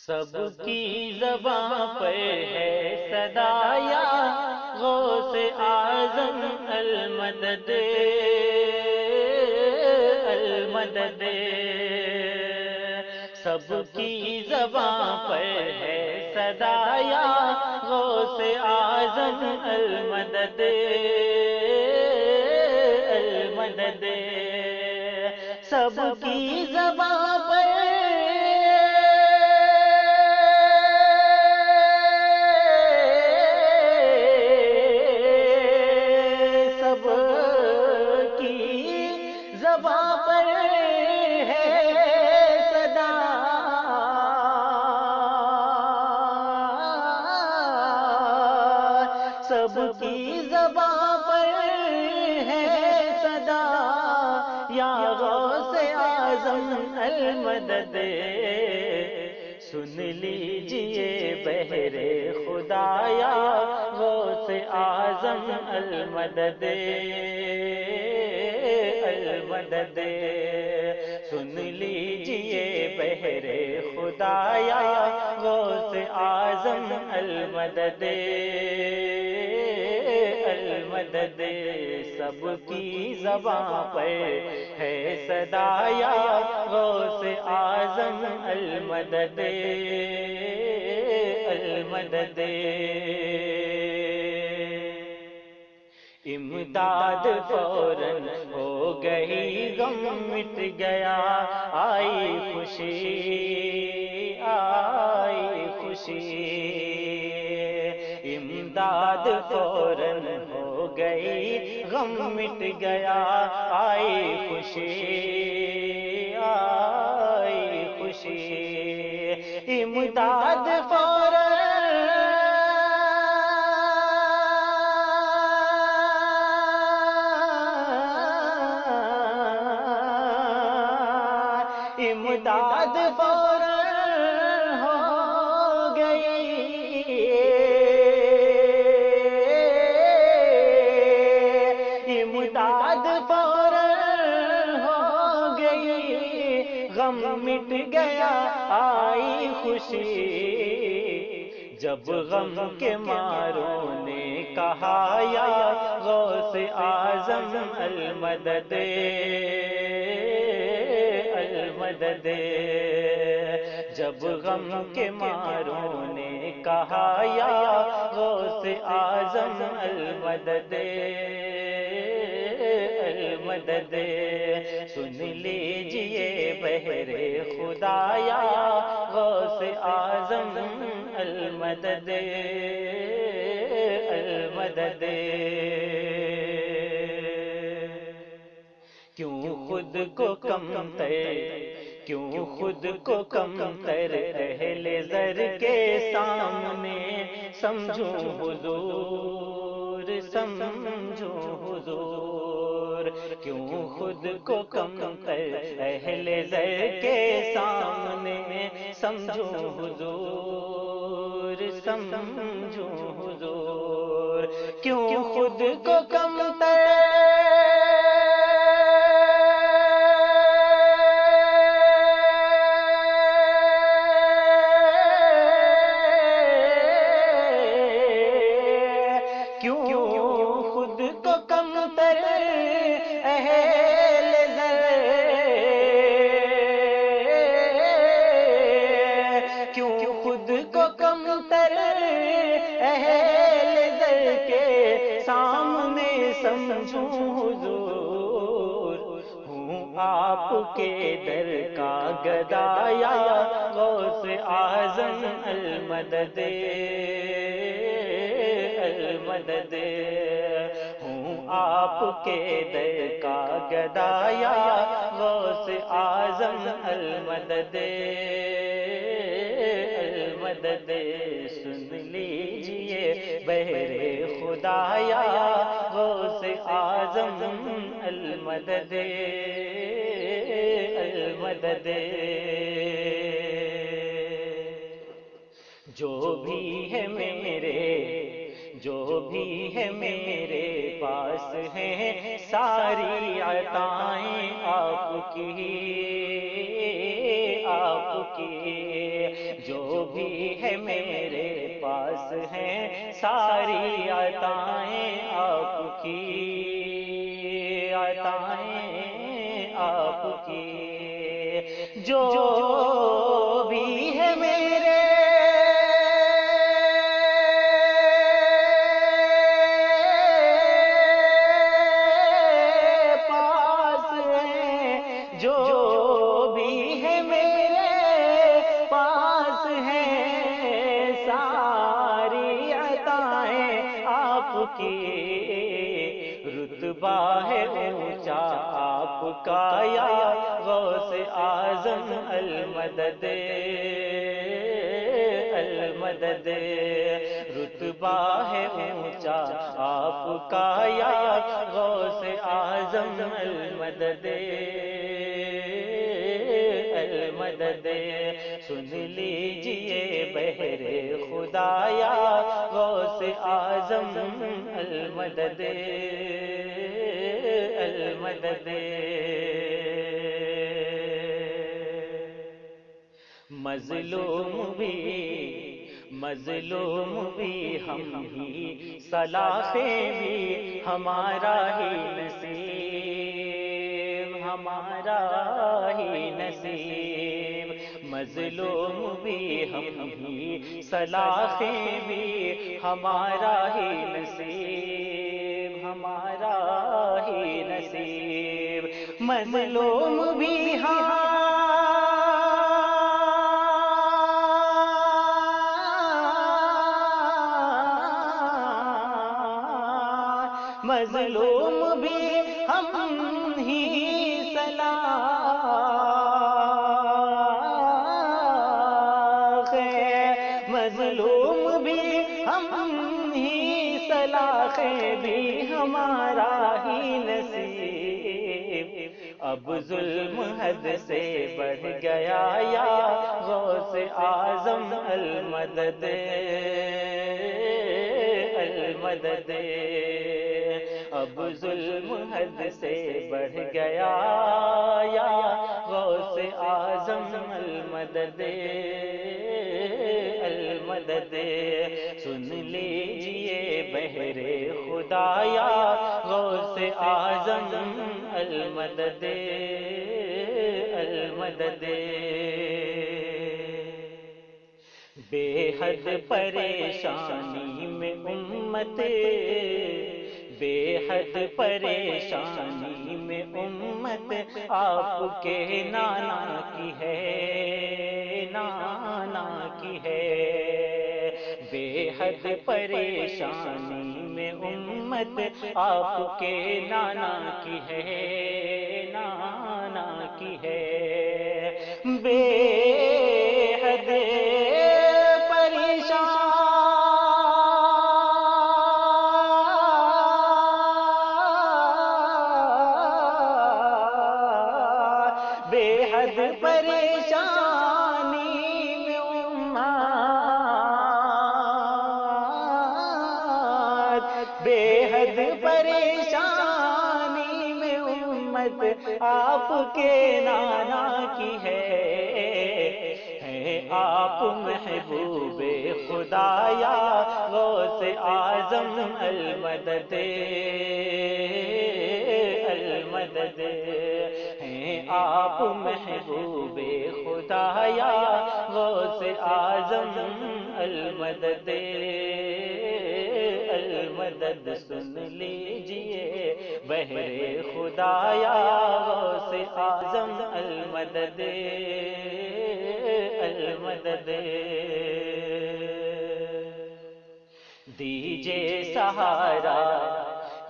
سب کی زباں پر ہے صدا یا غوث اعظم المدد المدد، سب کی زباں پر ہے صدا یا غوث اعظم المدد المدد، سب کی زباں پر زباں پر ہے صدا سب کی زباں پر ہے صدا یا غوث اعظم المدد، سن لیجئے بہر خدا یا غوث اعظم المدد المدد، سن لیجئے بہر خدا یا غوث اعظم المدد المدد، سب کی زباں پر ہے صدا یا غوث اعظم المدد المدد، امداد فوراً ہو گئی غم مٹ گیا آئی خوشی آئی خوشی، امداد فوراً ہو گئی غم مٹ گیا آئی خوشی آئی خوشی، امداد فوراً امداد فوراً ہو گئی، امداد فوراً ہو گئی، غم مٹ گیا آئی خوشی، جب غم کے ماروں نے کہا یا غوث اعظم المدد المدد، جب غم کے ماروں نے کہا یا غوث اعظم المدد المدد، سن لیجئے بہر خدا یا غوث اعظم المدد المدد، کیوں خود کو کم تر کیوں خود کو کم تر اہل زر کے سامنے سمجھوں حضور سمجھوں حضور، کیوں خود کو کم تر اہل زر کے سامنے سمجھوں حضور سمجھوں حضور، کیوں خود کو کم تر اہل زر کیوں خود کو کم تر اہل زر کے سامنے سمجھوں حضور، ہوں آپ کے در کا گدا یا غوث اعظم المدد المدد، آپ کے در کا گدا یا غوث اعظم المدد المدد، سن لیجئے بہر خدا یا غوث اعظم المدد المدد، جو بھی ہے میرے پاس ہیں ساری عطائیں آپ کی جو بھی ہے میرے پاس ہیں ساری عطائیں آپ کی، عطائیں آپ کی، جو بھی ہے میرے پاس ہیں، جو بھی ہے میرے پاس ہیں، ساری عطائیں آپ کی، رتبہ ہے اونچا آپ کا یا غوث اعظم المدد، المدد، رتبہ ہے اونچا آپ کا یا غوث اعظم المدد، المدد، سن لیجئے بہر خدایا غوث اعظم المدد، المدد، مظلوم بھی ہم ہی، صلاحیں بھی ہمارا ہی نصیب، ہمارا ہی نصیب، مظلوم بھی ہم ہی، صلاحیں بھی ہمارا ہی نصیب، ہمارا ہی نصیب، مظلوم بھی مظلوم بھی ہم ہی، صلاح ہے، مظلوم بھی ہم ہی، صلاح بھی ہمارا ہی نصیب، اب ظلم حد سے بڑھ گیا یا غوث اعظم المدد، المدد، اب ظلم حد سے بڑھ گیا یا غوث اعظم المدد، المدد، سن لیجئے بہر خدایا غوث اعظم المدد، المدد، بے حد پریشانی میں امت، بے حد پریشانی میں امت آپ کے نانا کی ہے، نانا کی ہے، بے حد پریشانی میں امت آپ کے نانا کی ہے، نانا کی ہے، بے حد بے حد پریشانی میں امت، بے حد پریشانی میں امت آپ کے نانا کی ہے، آپ محبوب خدایا غوث اعظم المدد، المدد، ہیں آپ محبوب خدایا غوث اعظم المدد، المدد، سن لیجئے بہر خدایا غوث اعظم المدد، المدد، دیجئے سہارا،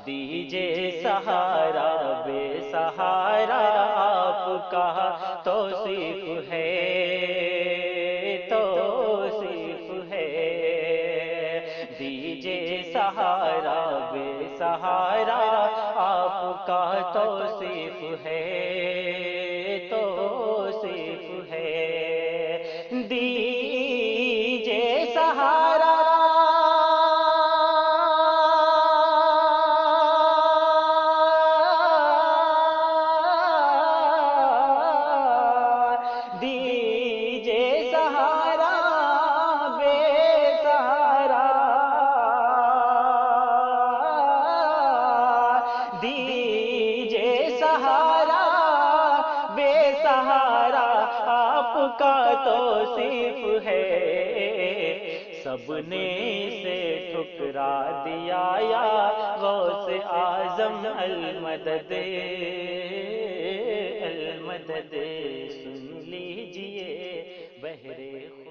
دیجئے سہارا، بے سہارا آپ کا توصیف ہے، توصیف ہے، دیجئے سہارا، بے سہارا آپ کا توصیف ہے، توصیف ہے، دیجئے سہارا، دیجئے سہارا سہارا بے سہارا آپ کا توصیف ہے، سب نے اسے ٹھکرا دیا یا غوث اعظم المدد المدد، سن لیجئے بہرے